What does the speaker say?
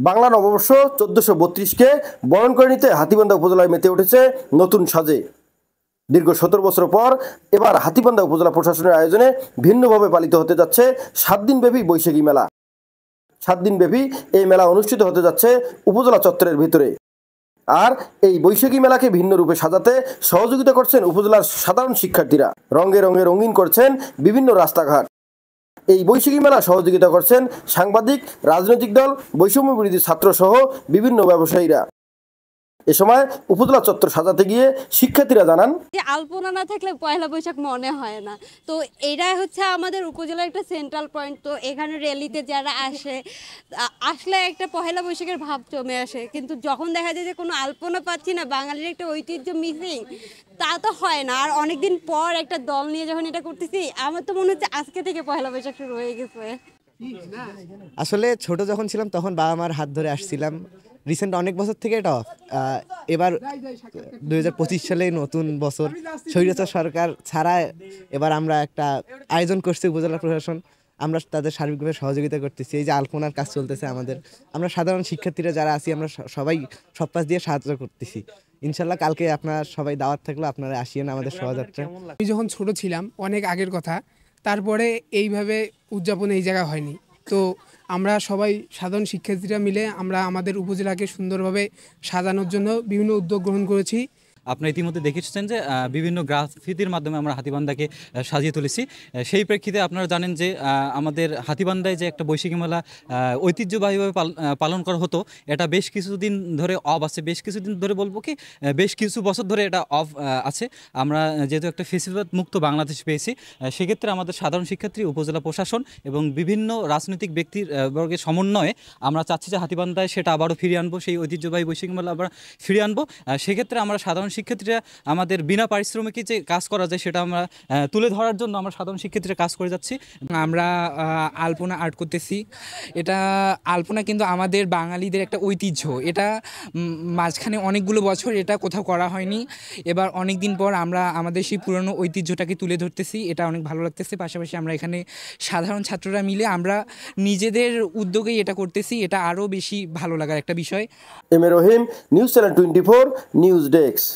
বাংলা নববর্ষ 1432-কে বরণ করে নিতে হাতীবান্ধা উপজেলায় মেতে উঠেছে নতুন সাজে। দীর্ঘ 17 বছর পর এবার হাতীবান্ধা উপজেলা প্রশাসনের আয়োজনে ভিন্নভাবে পালিত হতে যাচ্ছে 7 দিনব্যাপী বৈশাখী মেলা। 7 দিনব্যাপী এই মেলা অনুষ্ঠিত হতে যাচ্ছে উপজেলা চত্বরের ভিতরে। আর এই বৈশাখী মেলাকে ভিন্ন রূপে সাজাতে সহযোগিতা করছেন উপজেলার সাধারণ শিক্ষার্থীরা। রঙে রঙে রঙিন করছেন বিভিন্ন রাস্তাঘাট। এই বৈশাখী মেলা সহযোগিতা করছেন সাংবাদিক, রাজনৈতিক দল, বৈষম্য বিরোধী ছাত্র সহ বিভিন্ন ব্যবসায়ীরা। এ সময় উপজেলা চত্বর সাজাতে গিয়ে শিক্ষার্থীরা জানান, আলপনা না থাকলে পয়লা বৈশাখ মনে হয় না। তো এটাই হচ্ছে আমাদের উপজেলার একটা সেন্ট্রাল পয়েন্ট। তো এখানে র্যালিতে যারা আসলে একটা পয়লা বৈশাখের ভাব জমে আসে, কিন্তু যখন দেখা যায় যে কোনো আলপনা পাচ্ছি না, বাঙালির একটা ঐতিহ্য মিসিং, তা তো হয় না। আর অনেকদিন পর একটা দল নিয়ে যখন এটা করতেছি, আমার তো মনে হচ্ছে আজকে থেকে পয়লা বৈশাখ শুরু হয়ে গেছে। আসলে ছোট যখন ছিলাম তখন বাবা মার হাত ধরে আসছিলাম। রিসেন্ট অনেক বছর থেকে এটা এবার 2025 সালে নতুন বছর, স্বৈরাচার সরকার ছাড়া এবার আমরা একটা আয়োজন করছি উপজেলা প্রশাসন। আমরা তাদের সার্বিকভাবে সহযোগিতা করতেছি। এই যে আলপনার কাজ চলতেছে আমরা সাধারণ শিক্ষার্থীরা যারা আছি আমরা সবাই সব পাশ দিয়ে সাহায্য করতেছি। ইনশাল্লাহ কালকে আপনারা সবাই দাওয়াত থাকলো, আপনারা আসিয়েন আমাদের শোভাযাত্রা। আমি যখন ছোট ছিলাম, অনেক আগের কথা, তারপরে এইভাবে উদযাপন এই জায়গা হয়নি। তো আমরা সবাই সাধারণ শিক্ষার্থীরা মিলে আমরা আমাদের উপজেলাকে সুন্দরভাবে সাজানোর জন্য বিভিন্ন উদ্যোগ গ্রহণ করেছি। আপনারা ইতিমধ্যে দেখেছেন যে বিভিন্ন গ্রাফিতির মাধ্যমে আমরা হাতীবান্ধাকে সাজিয়ে তুলেছি। সেই প্রেক্ষিতে আপনারা জানেন যে আমাদের হাতীবান্ধায় যে একটা বৈশাখী মেলা ঐতিহ্যবাহীভাবে পালন করা হতো, এটা বেশ কিছুদিন ধরে অফ আছে। বেশ কিছুদিন ধরে বলবো কি, বেশ কিছু বছর ধরে এটা অফ আছে। আমরা যেহেতু একটা ফেসিবাদ মুক্ত বাংলাদেশ পেয়েছি, সেক্ষেত্রে আমাদের সাধারণ শিক্ষার্থী, উপজেলা প্রশাসন এবং বিভিন্ন রাজনৈতিক ব্যক্তির বর্গের সমন্বয়ে আমরা চাচ্ছি যে হাতীবান্ধায় সেটা আবারও ফিরিয়ে আনবো, সেই ঐতিহ্যবাহী বৈশাখী মেলা আবার ফিরিয়ে আনবো। সেক্ষেত্রে আমরা সাধারণ শিক্ষার্থীরা আমাদের বিনা পারিশ্রমিকে যে কাজ করা যায় সেটা আমরা তুলে ধরার জন্য আমরা সাধারণ শিক্ষার্থীরা কাজ করে যাচ্ছি। আমরা আলপনা আর্ট করতেছি। এটা আলপনা কিন্তু আমাদের বাঙালিদের একটা ঐতিহ্য। এটা মাঝখানে অনেকগুলো বছর এটা কোথাও করা হয়নি। এবার অনেক দিন পর আমরা আমাদের সেই পুরনো ঐতিহ্যটাকে তুলে ধরতেছি। এটা অনেক ভালো লাগতেছে। পাশাপাশি আমরা এখানে সাধারণ ছাত্ররা মিলে আমরা নিজেদের উদ্যোগেই এটা করতেছি। এটা আরও বেশি ভালো লাগার একটা বিষয়। M A Rahim, news channel 24, news desk.